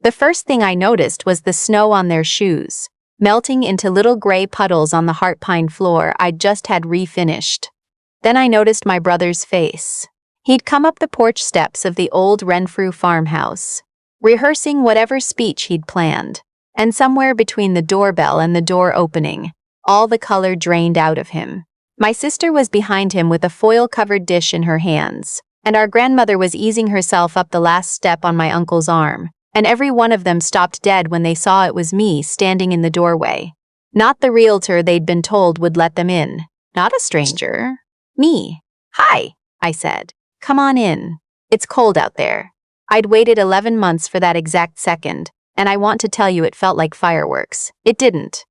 The first thing I noticed was the snow on their shoes, melting into little gray puddles on the heart pine floor I'd just had refinished. Then I noticed my brother's face. He'd come up the porch steps of the old Renfrew farmhouse, rehearsing whatever speech he'd planned, and somewhere between the doorbell and the door opening, all the color drained out of him. My sister was behind him with a foil-covered dish in her hands, and our grandmother was easing herself up the last step on my uncle's arm, and every one of them stopped dead when they saw it was me standing in the doorway. Not the realtor they'd been told would let them in. Not a stranger. Me. "Hi," I said. "Come on in. It's cold out there." I'd waited 11 months for that exact second, and I want to tell you it felt like fireworks. It didn't.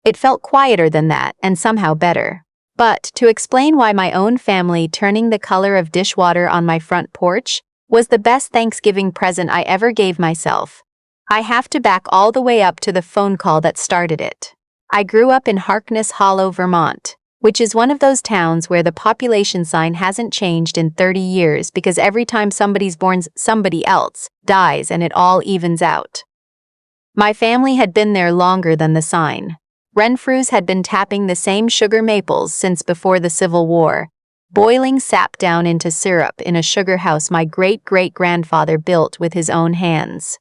It felt quieter than that, and somehow better. But to explain why my own family turning the color of dishwater on my front porch was the best Thanksgiving present I ever gave myself, I have to back all the way up to the phone call that started it. I grew up in Harkness Hollow, Vermont, which is one of those towns where the population sign hasn't changed in 30 years because every time somebody's born, somebody else dies and it all evens out. My family had been there longer than the sign. Renfrews had been tapping the same sugar maples since before the Civil War, boiling sap down into syrup in a sugar house my great-great-grandfather built with his own hands.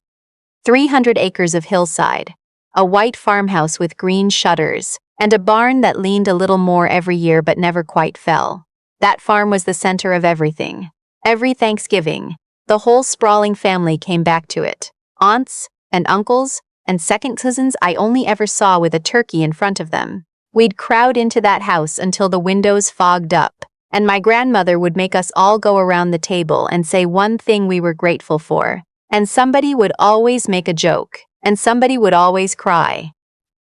300 acres of hillside, a white farmhouse with green shutters, and a barn that leaned a little more every year but never quite fell. That farm was the center of everything. Every Thanksgiving, the whole sprawling family came back to it. Aunts and uncles and second cousins I only ever saw with a turkey in front of them. We'd crowd into that house until the windows fogged up, and my grandmother would make us all go around the table and say one thing we were grateful for, and somebody would always make a joke, and somebody would always cry.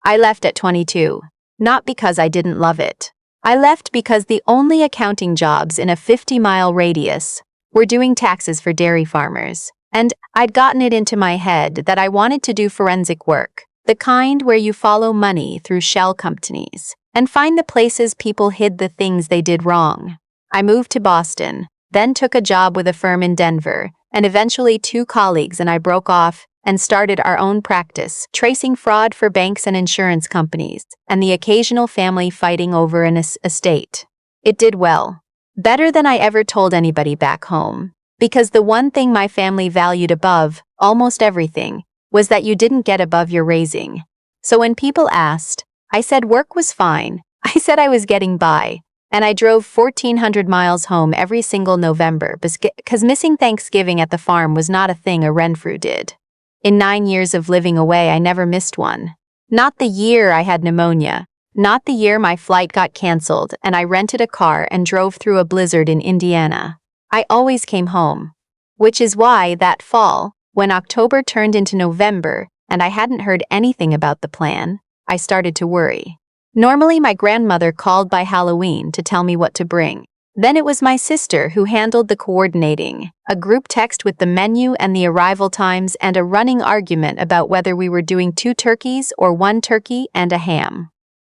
I left at 22, not because I didn't love it. I left because the only accounting jobs in a 50-mile radius were doing taxes for dairy farmers. And I'd gotten it into my head that I wanted to do forensic work, the kind where you follow money through shell companies and find the places people hid the things they did wrong. I moved to Boston, then took a job with a firm in Denver, and eventually 2 colleagues and I broke off and started our own practice, tracing fraud for banks and insurance companies, and the occasional family fighting over an estate. It did well. Better than I ever told anybody back home. Because the one thing my family valued above almost everything was that you didn't get above your raising. So when people asked, I said work was fine. I said I was getting by, and I drove 1,400 miles home every single November because missing Thanksgiving at the farm was not a thing a Renfrew did. In 9 years of living away, I never missed one. Not the year I had pneumonia, not the year my flight got canceled and I rented a car and drove through a blizzard in Indiana. I always came home, which is why that fall, when October turned into November and I hadn't heard anything about the plan, I started to worry. Normally my grandmother called by Halloween to tell me what to bring. Then it was my sister who handled the coordinating, a group text with the menu and the arrival times and a running argument about whether we were doing 2 turkeys or 1 turkey and a ham.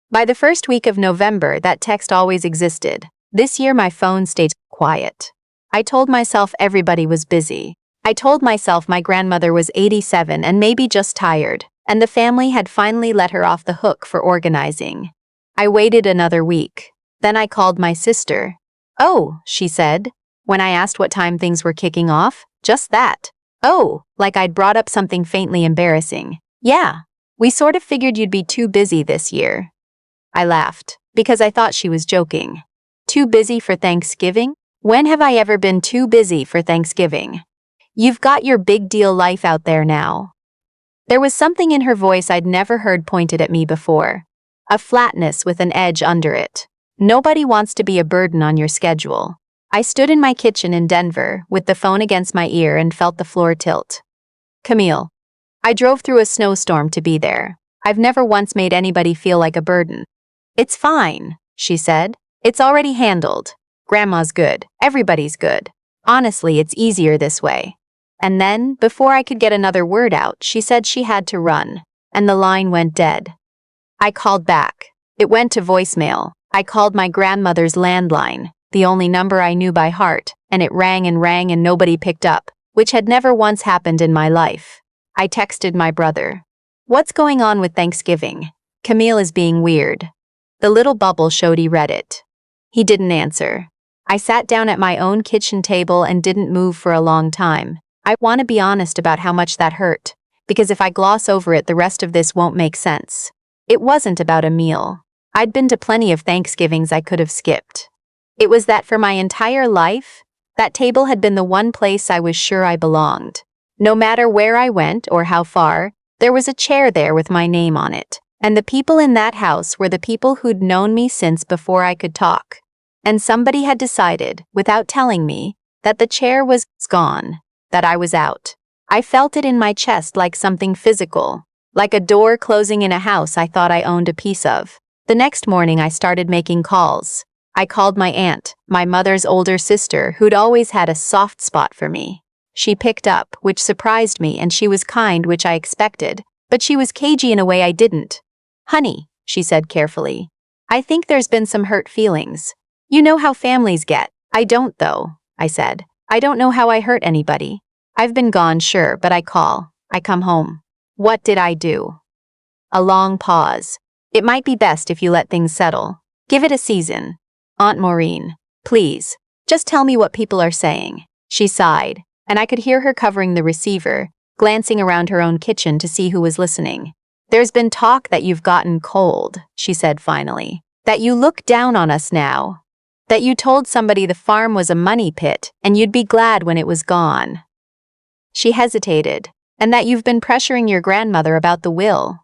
By the first week of November, that text always existed. This year my phone stayed quiet. I told myself everybody was busy. I told myself my grandmother was 87 and maybe just tired, and the family had finally let her off the hook for organizing. I waited another week. Then I called my sister. "Oh," she said, when I asked what time things were kicking off. Just that. "Oh," like I'd brought up something faintly embarrassing. "Yeah, we sort of figured you'd be too busy this year." I laughed, because I thought she was joking. Too busy for Thanksgiving? When have I ever been too busy for Thanksgiving? You've got your big deal life out there now. There was something in her voice I'd never heard pointed at me before. A flatness with an edge under it. Nobody wants to be a burden on your schedule. I stood in my kitchen in Denver with the phone against my ear and felt the floor tilt. "Camille, I drove through a snowstorm to be there. I've never once made anybody feel like a burden." "It's fine," she said. "It's already handled. Grandma's good. Everybody's good. Honestly, it's easier this way." And then, before I could get another word out, she said she had to run, and the line went dead. I called back. It went to voicemail. I called my grandmother's landline, the only number I knew by heart, and it rang and nobody picked up, which had never once happened in my life. I texted my brother. What's going on with Thanksgiving? Camille is being weird. The little bubble showed he read it. He didn't answer. I sat down at my own kitchen table and didn't move for a long time. I want to be honest about how much that hurt, because if I gloss over it, the rest of this won't make sense. It wasn't about a meal. I'd been to plenty of Thanksgivings I could have skipped. It was that for my entire life, that table had been the one place I was sure I belonged. No matter where I went or how far, there was a chair there with my name on it. And the people in that house were the people who'd known me since before I could talk. And somebody had decided, without telling me, that the chair was gone, that I was out. I felt it in my chest like something physical, like a door closing in a house I thought I owned a piece of. The next morning I started making calls. I called my aunt, my mother's older sister, who'd always had a soft spot for me. She picked up, which surprised me, and she was kind, which I expected, but she was cagey in a way I didn't. Honey, she said carefully, I think there's been some hurt feelings. You know how families get. I don't though, I said. I don't know how I hurt anybody. I've been gone, sure, but I call. I come home. What did I do? A long pause. It might be best if you let things settle. Give it a season. Aunt Maureen, please, just tell me what people are saying. She sighed, and I could hear her covering the receiver, glancing around her own kitchen to see who was listening. There's been talk that you've gotten cold, she said finally. That you look down on us now. That you told somebody the farm was a money pit and you'd be glad when it was gone. She hesitated. And that you've been pressuring your grandmother about the will.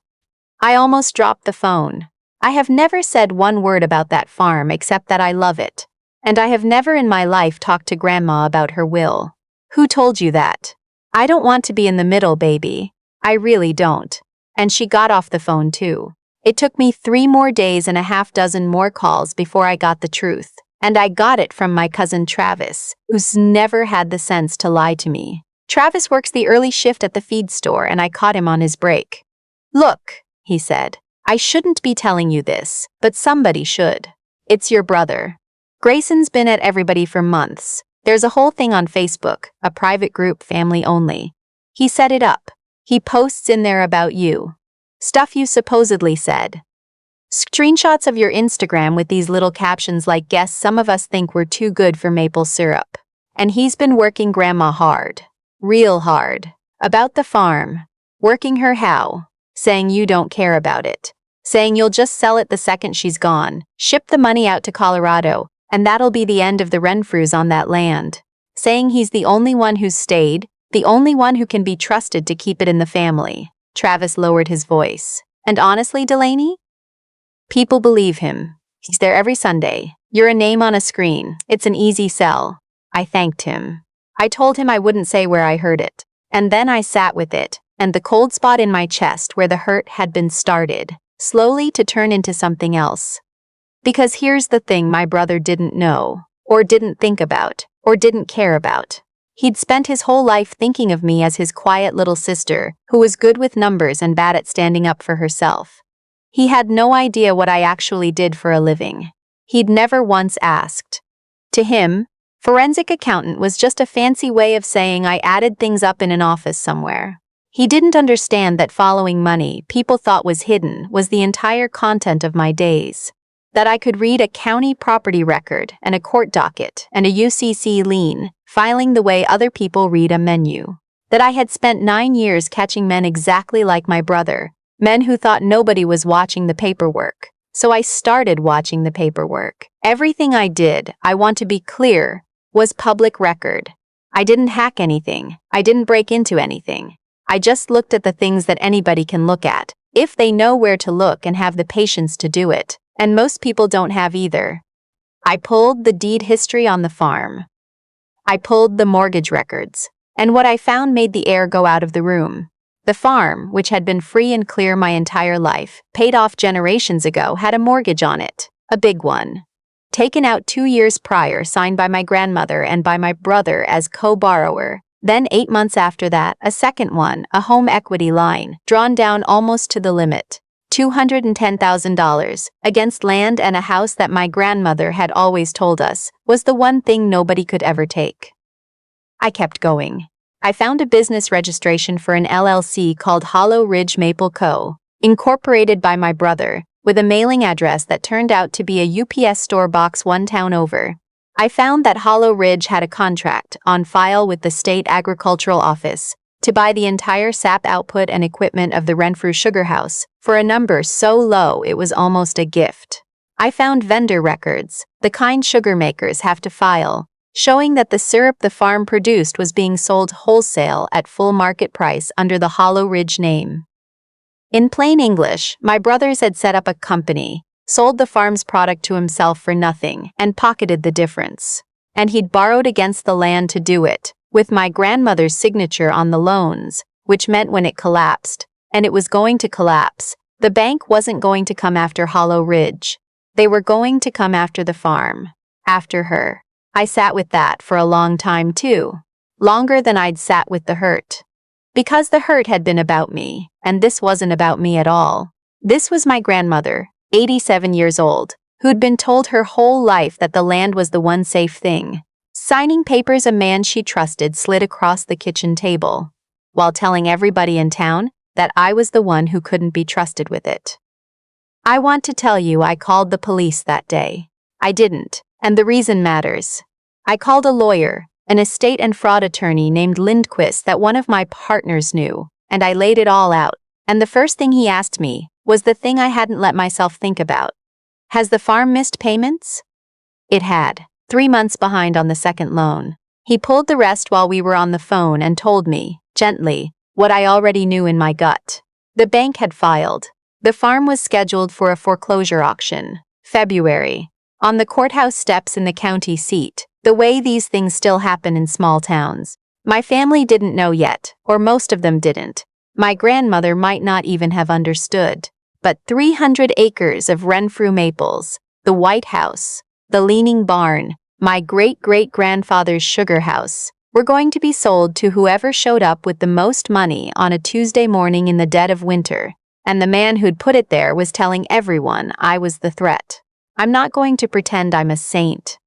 I almost dropped the phone. I have never said one word about that farm except that I love it. And I have never in my life talked to Grandma about her will. Who told you that? I don't want to be in the middle, baby. I really don't. And she got off the phone too. It took me 3 more days and a half dozen more calls before I got the truth. And I got it from my cousin Travis, who's never had the sense to lie to me. Travis works the early shift at the feed store and I caught him on his break. Look, he said, I shouldn't be telling you this, but somebody should. It's your brother. Grayson's been at everybody for months. There's a whole thing on Facebook, a private group, family only. He set it up. He posts in there about you. Stuff you supposedly said. Screenshots of your Instagram with these little captions like guess some of us think we're too good for maple syrup. And he's been working Grandma hard. Real hard. About the farm. Working her how? Saying you don't care about it. Saying you'll just sell it the second she's gone, ship the money out to Colorado, and that'll be the end of the Renfrews on that land. Saying he's the only one who's stayed, the only one who can be trusted to keep it in the family. Travis lowered his voice. And honestly, Delaney? People believe him. He's there every Sunday. You're a name on a screen. It's an easy sell. I thanked him. I told him I wouldn't say where I heard it. And then I sat with it, and the cold spot in my chest where the hurt had been started, slowly to turn into something else. Because here's the thing my brother didn't know, or didn't think about, or didn't care about. He'd spent his whole life thinking of me as his quiet little sister, who was good with numbers and bad at standing up for herself. He had no idea what I actually did for a living. He'd never once asked. To him, forensic accountant was just a fancy way of saying I added things up in an office somewhere. He didn't understand that following money people thought was hidden was the entire content of my days. That I could read a county property record and a court docket and a UCC lien, filing the way other people read a menu. That I had spent 9 years catching men exactly like my brother, men who thought nobody was watching the paperwork. So I started watching the paperwork. Everything I did, I want to be clear, was public record. I didn't hack anything. I didn't break into anything. I just looked at the things that anybody can look at, if they know where to look and have the patience to do it, and most people don't have either. I pulled the deed history on the farm. I pulled the mortgage records, and what I found made the air go out of the room. The farm, which had been free and clear my entire life, paid off generations ago, had a mortgage on it, a big one. Taken out 2 years prior, signed by my grandmother and by my brother as co-borrower. Then 8 months after that, a second one, a home equity line, drawn down almost to the limit. $210,000, against land and a house that my grandmother had always told us was the one thing nobody could ever take. I kept going. I found a business registration for an LLC called Hollow Ridge Maple Co., incorporated by my brother, with a mailing address that turned out to be a UPS store box one town over. I found that Hollow Ridge had a contract on file with the state agricultural office to buy the entire sap output and equipment of the Renfrew Sugar House for a number so low it was almost a gift. I found vendor records, the kind sugar makers have to file, showing that the syrup the farm produced was being sold wholesale at full market price under the Hollow Ridge name. In plain English, my brothers had set up a company, sold the farm's product to himself for nothing, and pocketed the difference. And he'd borrowed against the land to do it, with my grandmother's signature on the loans, which meant when it collapsed, and it was going to collapse, the bank wasn't going to come after Hollow Ridge. They were going to come after the farm, after her. I sat with that for a long time too, longer than I'd sat with the hurt. Because the hurt had been about me, and this wasn't about me at all. This was my grandmother, 87 years old, who'd been told her whole life that the land was the one safe thing. Signing papers a man she trusted slid across the kitchen table, while telling everybody in town that I was the one who couldn't be trusted with it. I want to tell you I called the police that day. I didn't, and the reason matters. I called a lawyer, an estate and fraud attorney named Lindquist that one of my partners knew, and I laid it all out, and the first thing he asked me was the thing I hadn't let myself think about. Has the farm missed payments? It had, 3 months behind on the second loan. He pulled the rest while we were on the phone and told me, gently, what I already knew in my gut. The bank had filed. The farm was scheduled for a foreclosure auction, February, on the courthouse steps in the county seat, the way these things still happen in small towns. My family didn't know yet, or most of them didn't. My grandmother might not even have understood. But 300 acres of Renfrew maples, the White House, the Leaning Barn, my great-great-grandfather's sugar house, were going to be sold to whoever showed up with the most money on a Tuesday morning in the dead of winter, and the man who'd put it there was telling everyone I was the threat. I'm not going to pretend I'm a saint.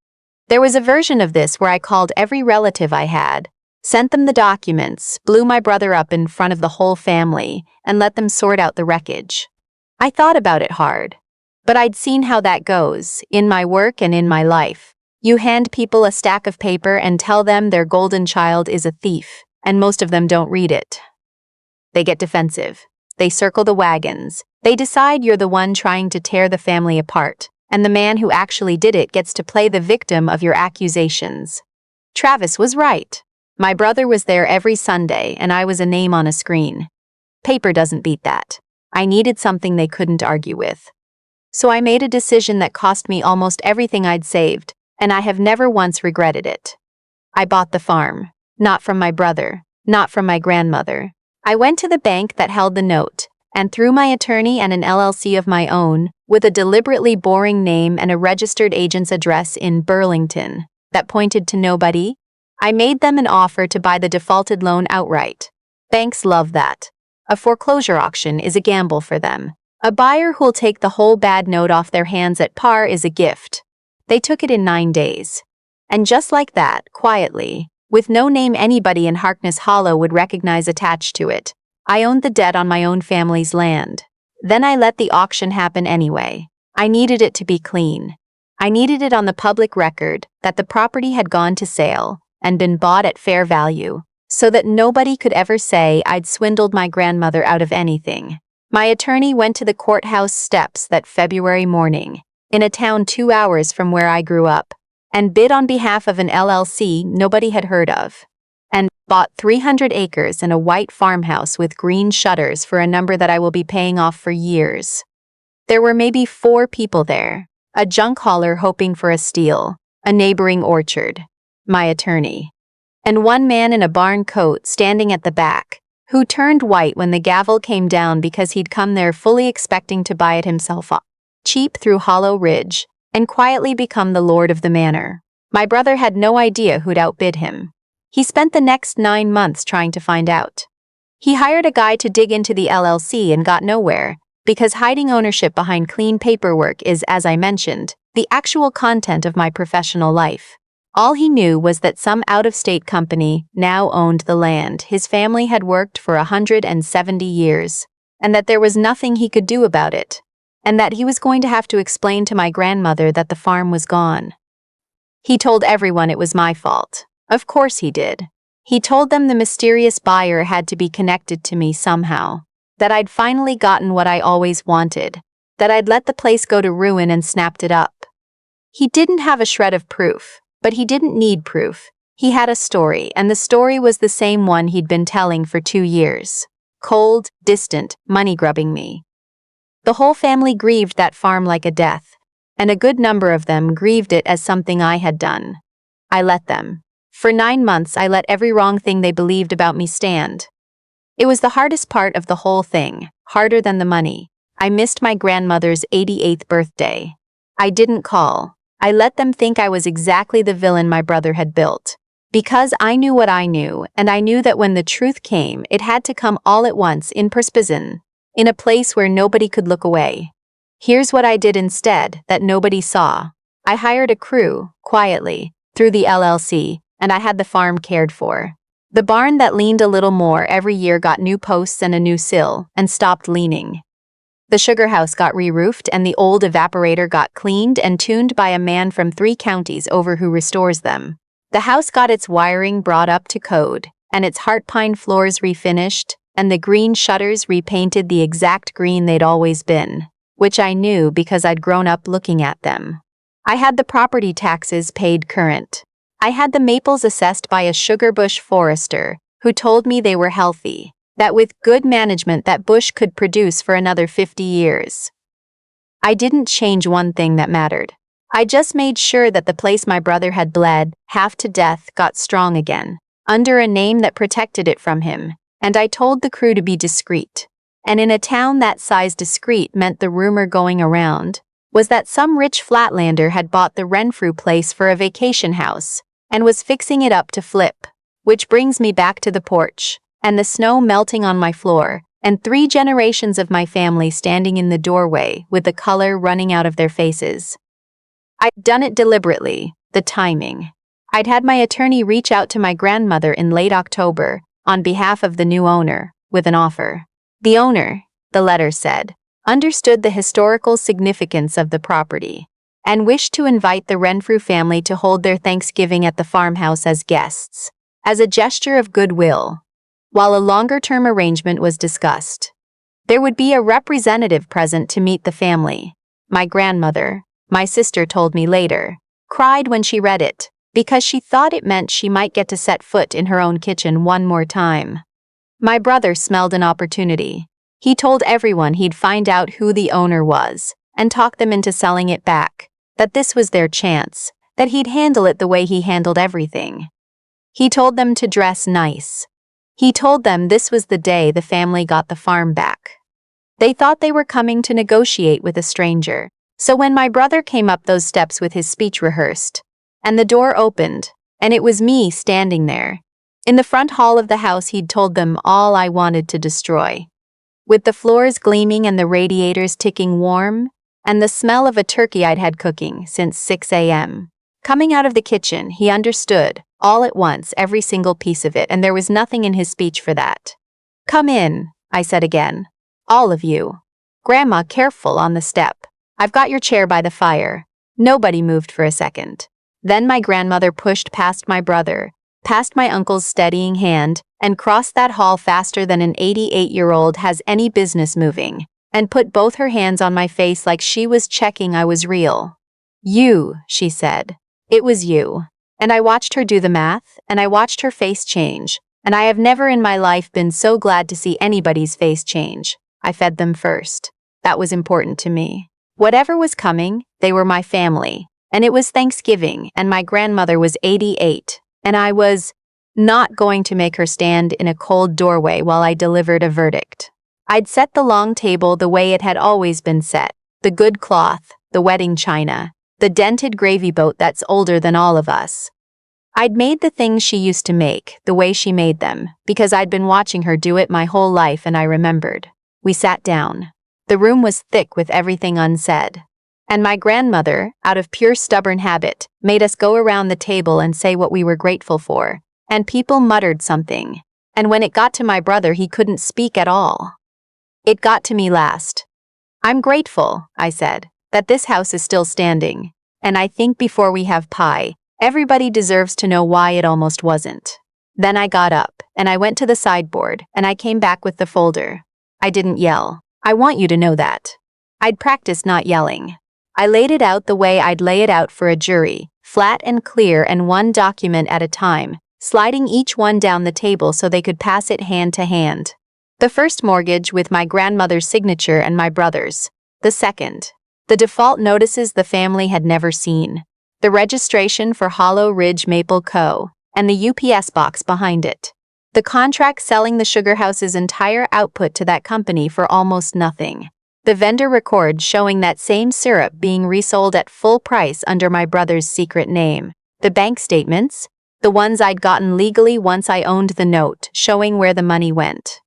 There was a version of this where I called every relative I had, sent them the documents, blew my brother up in front of the whole family, and let them sort out the wreckage. I thought about it hard, but I'd seen how that goes, in my work and in my life. You hand people a stack of paper and tell them their golden child is a thief, and most of them don't read it. They get defensive. They circle the wagons. They decide you're the one trying to tear the family apart, and the man who actually did it gets to play the victim of your accusations. Travis was right. My brother was there every Sunday, and I was a name on a screen. Paper doesn't beat that. I needed something they couldn't argue with. So I made a decision that cost me almost everything I'd saved, and I have never once regretted it. I bought the farm. Not from my brother, not from my grandmother. I went to the bank that held the note, and through my attorney and an LLC of my own, with a deliberately boring name and a registered agent's address in Burlington that pointed to nobody, I made them an offer to buy the defaulted loan outright. Banks love that. A foreclosure auction is a gamble for them. A buyer who'll take the whole bad note off their hands at par is a gift. They took it in 9 days. And just like that, quietly, with no name anybody in Harkness Hollow would recognize attached to it, I owned the debt on my own family's land. Then I let the auction happen anyway. I needed it to be clean. I needed it on the public record that the property had gone to sale and been bought at fair value, so that nobody could ever say I'd swindled my grandmother out of anything. My attorney went to the courthouse steps that February morning, in a town 2 hours from where I grew up, and bid on behalf of an LLC nobody had heard of, and bought 300 acres and a white farmhouse with green shutters for a number that I will be paying off for years. There were maybe 4 people there, a junk hauler hoping for a steal, a neighboring orchard, my attorney, and one man in a barn coat standing at the back, who turned white when the gavel came down because he'd come there fully expecting to buy it himself cheap through Hollow Ridge, and quietly become the lord of the manor. My brother had no idea who'd outbid him. He spent the next 9 months trying to find out. He hired a guy to dig into the LLC and got nowhere, because hiding ownership behind clean paperwork is, as I mentioned, the actual content of my professional life. All he knew was that some out-of-state company now owned the land his family had worked for 170 years, and that there was nothing he could do about it, and that he was going to have to explain to my grandmother that the farm was gone. He told everyone it was my fault. Of course he did. He told them the mysterious buyer had to be connected to me somehow, that I'd finally gotten what I always wanted, that I'd let the place go to ruin and snapped it up. He didn't have a shred of proof, but he didn't need proof. He had a story, and the story was the same one he'd been telling for 2 years. Cold, distant, money-grubbing me. The whole family grieved that farm like a death, and a good number of them grieved it as something I had done. I let them. For 9 months I let every wrong thing they believed about me stand. It was the hardest part of the whole thing, harder than the money. I missed my grandmother's 88th birthday. I didn't call. I let them think I was exactly the villain my brother had built. Because I knew what I knew, and I knew that when the truth came, it had to come all at once in precision, in a place where nobody could look away. Here's what I did instead that nobody saw. I hired a crew, quietly, through the LLC, and I had the farm cared for. The barn that leaned a little more every year got new posts and a new sill, and stopped leaning. The sugar house got re-roofed and the old evaporator got cleaned and tuned by a man from 3 counties over who restores them. The house got its wiring brought up to code, and its heart pine floors refinished, and the green shutters repainted the exact green they'd always been, which I knew because I'd grown up looking at them. I had the property taxes paid current. I had the maples assessed by a sugar bush forester who told me they were healthy, that with good management that bush could produce for another 50 years. I didn't change one thing that mattered. I just made sure that the place my brother had bled, half to death, got strong again, under a name that protected it from him, and I told the crew to be discreet. And in a town that size, discreet meant the rumor going around was that some rich flatlander had bought the Renfrew place for a vacation house and was fixing it up to flip. Which brings me back to the porch, and the snow melting on my floor, and 3 generations of my family standing in the doorway with the color running out of their faces. I'd done it deliberately, the timing. I'd had my attorney reach out to my grandmother in late October, on behalf of the new owner, with an offer. The owner, the letter said, understood the historical significance of the property, and wished to invite the Renfrew family to hold their Thanksgiving at the farmhouse as guests, as a gesture of goodwill, while a longer-term arrangement was discussed. There would be a representative present to meet the family. My grandmother, my sister told me later, cried when she read it, because she thought it meant she might get to set foot in her own kitchen one more time. My brother smelled an opportunity. He told everyone he'd find out who the owner was, and talk them into selling it back, that this was their chance, that he'd handle it the way he handled everything. He told them to dress nice. He told them this was the day the family got the farm back. They thought they were coming to negotiate with a stranger, so when my brother came up those steps with his speech rehearsed, and the door opened, and it was me standing there, in the front hall of the house, he'd told them all I wanted to destroy. With the floors gleaming and the radiators ticking warm, and the smell of a turkey I'd had cooking since 6 a.m. Coming out of the kitchen, he understood, all at once, every single piece of it, and there was nothing in his speech for that. "Come in," I said again. "All of you. Grandma, careful on the step. I've got your chair by the fire." Nobody moved for a second. Then my grandmother pushed past my brother, past my uncle's steadying hand, and crossed that hall faster than an 88-year-old has any business moving, and put both her hands on my face like she was checking I was real. "You," she said. "It was you." And I watched her do the math, and I watched her face change, and I have never in my life been so glad to see anybody's face change. I fed them first. That was important to me. Whatever was coming, they were my family, and it was Thanksgiving, and my grandmother was 88, and I was not going to make her stand in a cold doorway while I delivered a verdict. I'd set the long table the way it had always been set, the good cloth, the wedding china, the dented gravy boat that's older than all of us. I'd made the things she used to make, the way she made them, because I'd been watching her do it my whole life and I remembered. We sat down. The room was thick with everything unsaid. And my grandmother, out of pure stubborn habit, made us go around the table and say what we were grateful for. And people muttered something. And when it got to my brother, he couldn't speak at all. It got to me last. I'm grateful, I said, that this house is still standing. And I think before we have pie, everybody deserves to know why it almost wasn't. Then I got up, and I went to the sideboard, and I came back with the folder. I didn't yell. I want you to know that. I'd practiced not yelling. I laid it out the way I'd lay it out for a jury, flat and clear and one document at a time, sliding each one down the table so they could pass it hand to hand. The first mortgage with my grandmother's signature and my brother's. The second. The default notices the family had never seen. The registration for Hollow Ridge Maple Co. and the UPS box behind it. The contract selling the sugar house's entire output to that company for almost nothing. The vendor record showing that same syrup being resold at full price under my brother's secret name. The bank statements, the ones I'd gotten legally once I owned the note, showing where the money went.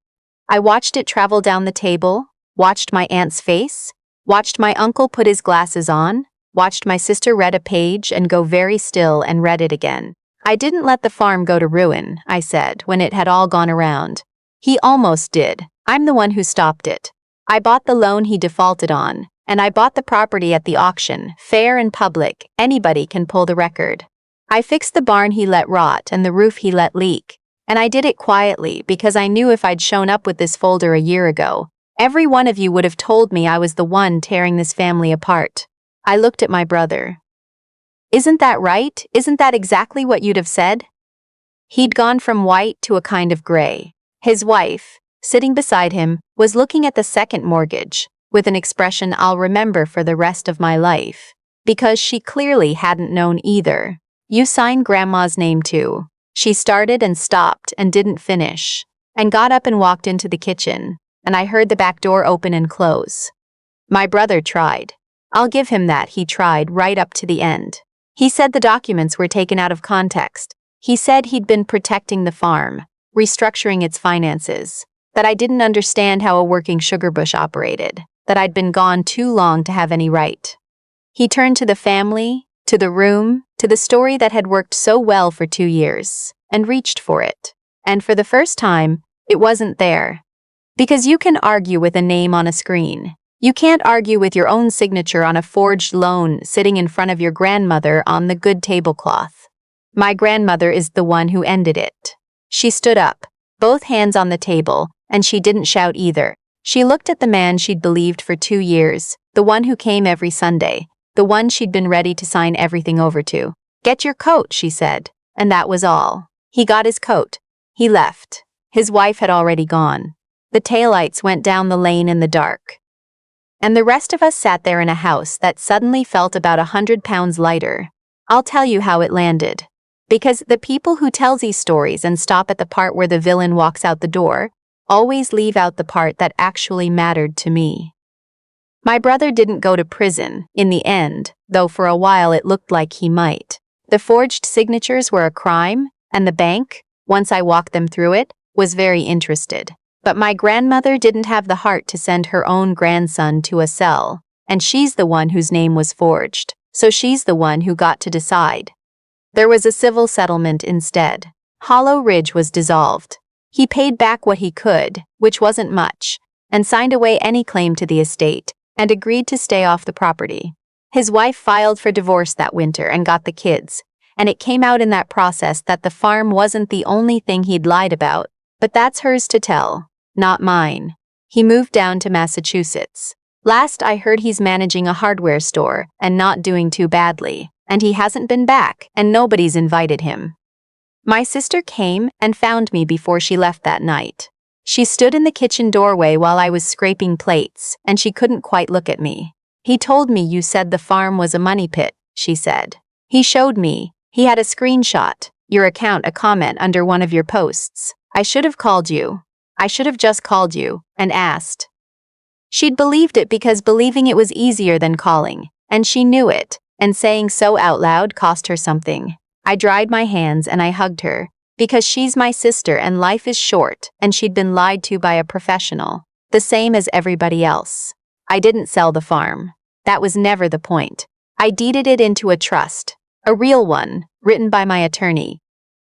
I watched it travel down the table, watched my aunt's face, watched my uncle put his glasses on, watched my sister read a page and go very still and read it again. I didn't let the farm go to ruin, I said, when it had all gone around. He almost did. I'm the one who stopped it. I bought the loan he defaulted on, and I bought the property at the auction, fair and public, anybody can pull the record. I fixed the barn he let rot and the roof he let leak, and I did it quietly because I knew if I'd shown up with this folder a year ago, every one of you would have told me I was the one tearing this family apart. I looked at my brother. Isn't that right? Isn't that exactly what you'd have said? He'd gone from white to a kind of gray. His wife, sitting beside him, was looking at the second mortgage, with an expression I'll remember for the rest of my life, because she clearly hadn't known either. You sign Grandma's name too. She started and stopped and didn't finish, and got up and walked into the kitchen, and I heard the back door open and close. My brother tried. I'll give him that, he tried right up to the end. He said the documents were taken out of context. He said he'd been protecting the farm, restructuring its finances, that I didn't understand how a working sugar bush operated, that I'd been gone too long to have any right. He turned to the family, to the room, to the story that had worked so well for 2 years, and reached for it. And for the first time, it wasn't there. Because you can argue with a name on a screen. You can't argue with your own signature on a forged loan sitting in front of your grandmother on the good tablecloth. My grandmother is the one who ended it. She stood up, both hands on the table, and she didn't shout either. She looked at the man she'd believed for 2 years, the one who came every Sunday, the one she'd been ready to sign everything over to. Get your coat, she said, and that was all. He got his coat. He left. His wife had already gone. The taillights went down the lane in the dark. And the rest of us sat there in a house that suddenly felt about 100 pounds lighter. I'll tell you how it landed. Because the people who tell these stories and stop at the part where the villain walks out the door always leave out the part that actually mattered to me. My brother didn't go to prison, in the end, though for a while it looked like he might. The forged signatures were a crime, and the bank, once I walked them through it, was very interested. But my grandmother didn't have the heart to send her own grandson to a cell, and she's the one whose name was forged, so she's the one who got to decide. There was a civil settlement instead. Hollow Ridge was dissolved. He paid back what he could, which wasn't much, and signed away any claim to the estate, and agreed to stay off the property. His wife filed for divorce that winter and got the kids, and it came out in that process that the farm wasn't the only thing he'd lied about, but that's hers to tell, not mine. He moved down to Massachusetts. Last I heard he's managing a hardware store and not doing too badly, and he hasn't been back, and nobody's invited him. My sister came and found me before she left that night. She stood in the kitchen doorway while I was scraping plates, and she couldn't quite look at me. He told me you said the farm was a money pit, she said. He showed me. He had a screenshot, your account, a comment under one of your posts. I should have called you. I should have just called you and asked. She'd believed it because believing it was easier than calling, and she knew it, and saying so out loud cost her something. I dried my hands and I hugged her, because she's my sister and life is short, and she'd been lied to by a professional, the same as everybody else. I didn't sell the farm. That was never the point. I deeded it into a trust, a real one, written by my attorney,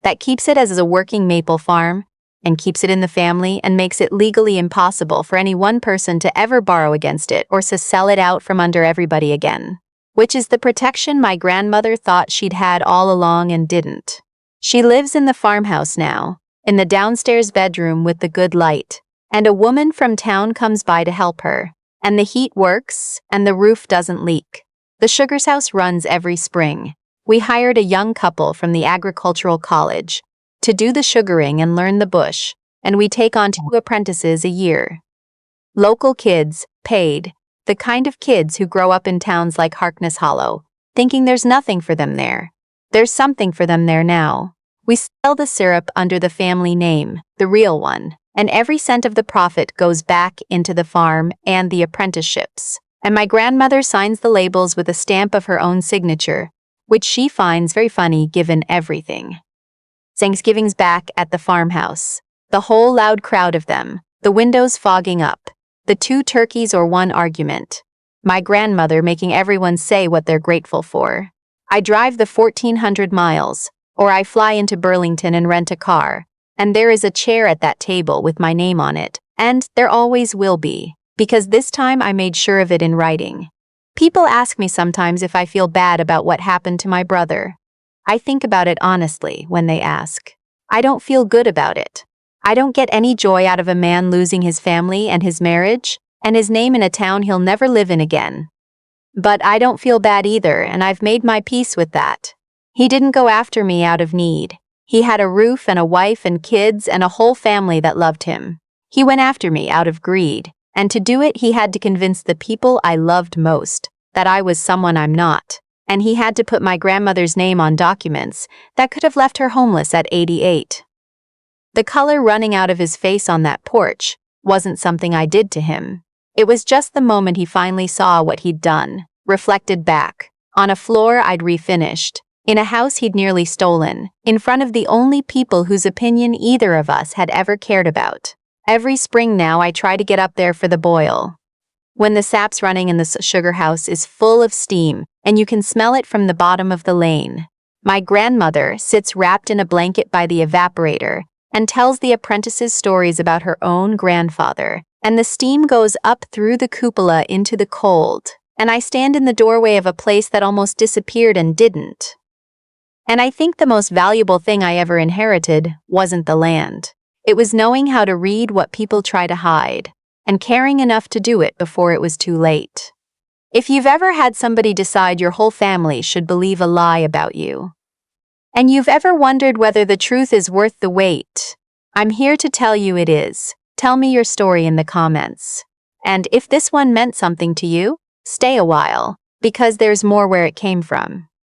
that keeps it as a working maple farm, and keeps it in the family and makes it legally impossible for any one person to ever borrow against it or to sell it out from under everybody again. Which is the protection my grandmother thought she'd had all along and didn't. She lives in the farmhouse now, in the downstairs bedroom with the good light, and a woman from town comes by to help her, and the heat works, and the roof doesn't leak. The Sugar's House runs every spring. We hired a young couple from the agricultural college to do the sugaring and learn the bush, and we take on 2 apprentices a year. Local kids, paid, the kind of kids who grow up in towns like Harkness Hollow, thinking there's nothing for them there. There's something for them there now. We sell the syrup under the family name, the real one, and every cent of the profit goes back into the farm and the apprenticeships. And my grandmother signs the labels with a stamp of her own signature, which she finds very funny given everything. Thanksgiving's back at the farmhouse. The whole loud crowd of them, the windows fogging up, the 2 turkeys or 1 argument. My grandmother making everyone say what they're grateful for. I drive the 1,400 miles, or I fly into Burlington and rent a car, and there is a chair at that table with my name on it, and there always will be, because this time I made sure of it in writing. People ask me sometimes if I feel bad about what happened to my brother. I think about it honestly when they ask. I don't feel good about it. I don't get any joy out of a man losing his family and his marriage, and his name in a town he'll never live in again. But I don't feel bad either, and I've made my peace with that. He didn't go after me out of need. He had a roof and a wife and kids and a whole family that loved him. He went after me out of greed, and to do it he had to convince the people I loved most that I was someone I'm not, and he had to put my grandmother's name on documents that could have left her homeless at 88. The color running out of his face on that porch wasn't something I did to him. It was just the moment he finally saw what he'd done, reflected back, on a floor I'd refinished, in a house he'd nearly stolen, in front of the only people whose opinion either of us had ever cared about. Every spring now I try to get up there for the boil. When the sap's running in the sugar house is full of steam, and you can smell it from the bottom of the lane. My grandmother sits wrapped in a blanket by the evaporator and tells the apprentices stories about her own grandfather, and the steam goes up through the cupola into the cold, and I stand in the doorway of a place that almost disappeared and didn't. And I think the most valuable thing I ever inherited wasn't the land. It was knowing how to read what people try to hide, and caring enough to do it before it was too late. If you've ever had somebody decide your whole family should believe a lie about you, and you've ever wondered whether the truth is worth the wait, I'm here to tell you it is. Tell me your story in the comments. And if this one meant something to you, stay a while, because there's more where it came from.